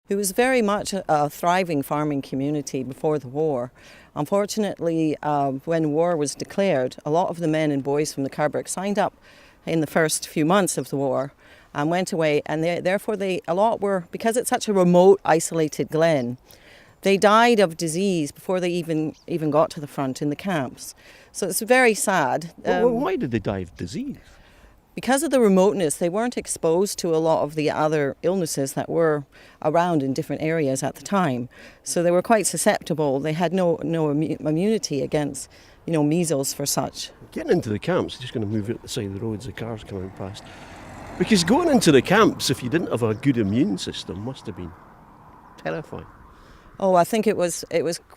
It was very much a thriving farming community before the war. Unfortunately, when war was declared, a lot of the men and boys from the cabrach signed up in the first few months of the war and went away, and a lot were, because it's such a remote, isolated glen, they died of disease before they even got to the front in the camps. So it's very sad. Why did they die of disease? Because of the remoteness, they weren't exposed to a lot of the other illnesses that were around in different areas at the time. So they were quite susceptible. They had no immunity against, measles for such. Getting into the camps, just going to move out the side of the roads, the cars coming past. Because going into the camps, if you didn't have a good immune system, must have been terrifying. Oh, I think it was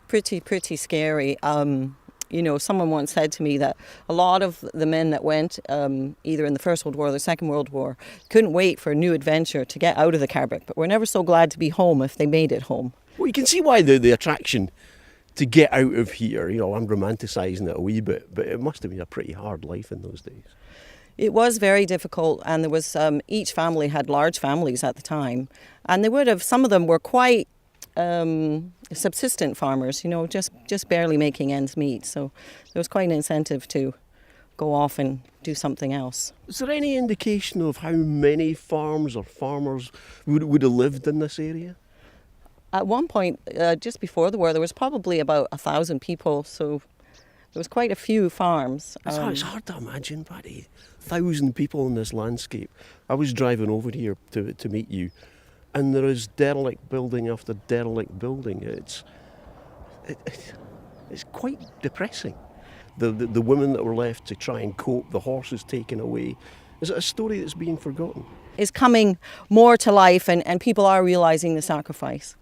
pretty scary. Someone once said to me that a lot of the men that went either in the First World War or the Second World War couldn't wait for a new adventure to get out of the cabrach, but were never so glad to be home if they made it home. Well, you can see why the attraction to get out of here. I'm romanticising it a wee bit, but it must have been a pretty hard life in those days. It was very difficult, and there was each family had large families at the time, and some of them were quite subsistent farmers, just barely making ends meet. So there was quite an incentive to go off and do something else. Is there any indication of how many farms or farmers would have lived in this area? At one point, just before the war, there was probably about 1,000 people, so there was quite a few farms. It's hard to imagine, Pati. 1,000 people in this landscape. I was driving over here to meet you, and there is derelict building after derelict building. It's quite depressing. The women that were left to try and cope, the horses taken away. Is it a story that's being forgotten? It's coming more to life, and people are realising the sacrifice.